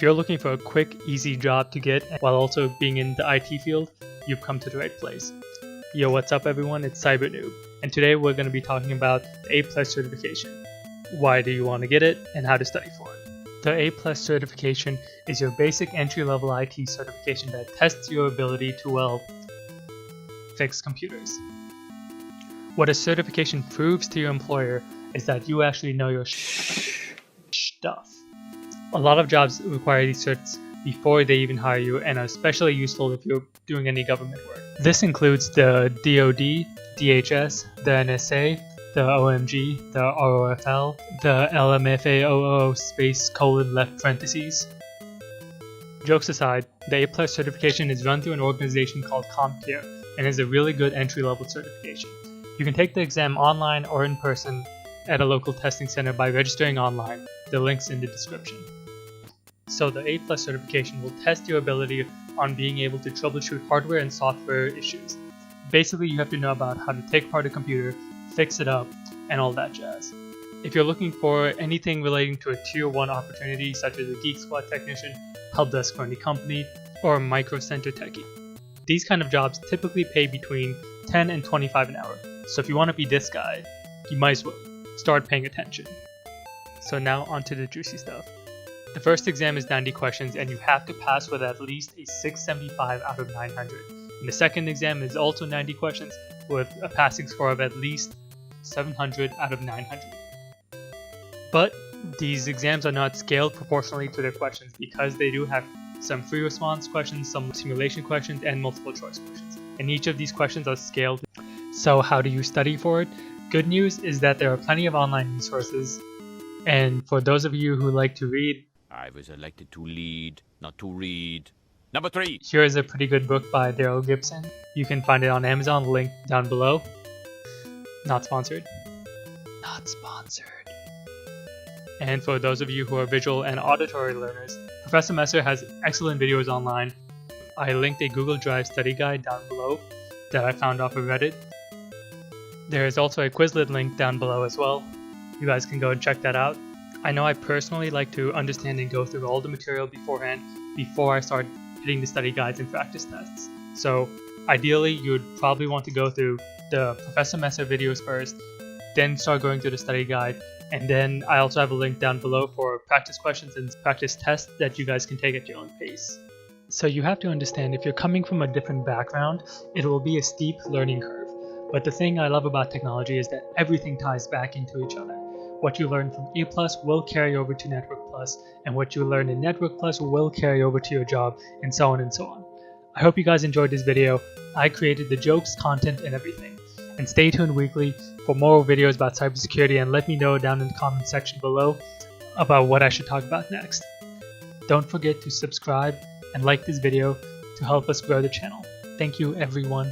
you're looking for a quick, easy job to get while also being in the IT field, you've come to the right place. Yo, what's up everyone, it's CyberNoob, and today we're going to be talking about the A+ certification. Why do you want to get it, and how to study for it. The A+ certification is your basic entry-level IT certification that tests your ability to, fix computers. What a certification proves to your employer is that you actually know your stuff. A lot of jobs require these certs before they even hire you and are especially useful if you're doing any government work. This includes the DoD, DHS, the NSA, the OMG, the ROFL, the LMFAOO space : left parentheses. Jokes aside, the A+ certification is run through an organization called CompTIA and is a really good entry-level certification. You can take the exam online or in person at a local testing center by registering online. The link's in the description. So the A+ certification will test your ability on being able to troubleshoot hardware and software issues. Basically, you have to know about how to take apart a computer, fix it up, and all that jazz. If you're looking for anything relating to a Tier 1 opportunity such as a Geek Squad technician, help desk for any company, or a micro center techie, these kind of jobs typically pay between $10 and $25 an hour. So if you want to be this guy, you might as well start paying attention. So now onto the juicy stuff. The first exam is 90 questions and you have to pass with at least a 675 out of 900. And the second exam is also 90 questions with a passing score of at least 700 out of 900. But these exams are not scaled proportionally to their questions because they do have some free response questions, some simulation questions, and multiple choice questions. And each of these questions are scaled. So how do you study for it? Good news is that there are plenty of online resources. And for those of you who like to read, I was elected to lead, not to read. Number 3. Here is a pretty good book by Daryl Gibson. You can find it on Amazon, link down below. Not sponsored. Not sponsored. And for those of you who are visual and auditory learners, Professor Messer has excellent videos online. I linked a Google Drive study guide down below that I found off of Reddit. There is also a Quizlet link down below as well. You guys can go and check that out. I know I personally like to understand and go through all the material beforehand before I start hitting the study guides and practice tests. So ideally you'd probably want to go through the Professor Messer videos first, then start going through the study guide, and then I also have a link down below for practice questions and practice tests that you guys can take at your own pace. So you have to understand, if you're coming from a different background, it will be a steep learning curve. But the thing I love about technology is that everything ties back into each other. What you learn from A+ will carry over to Network+, and what you learn in Network+ will carry over to your job, and so on and so on. I hope you guys enjoyed this video. I created the jokes, content, and everything. And stay tuned weekly for more videos about cybersecurity, and let me know down in the comment section below about what I should talk about next. Don't forget to subscribe and like this video to help us grow the channel. Thank you everyone.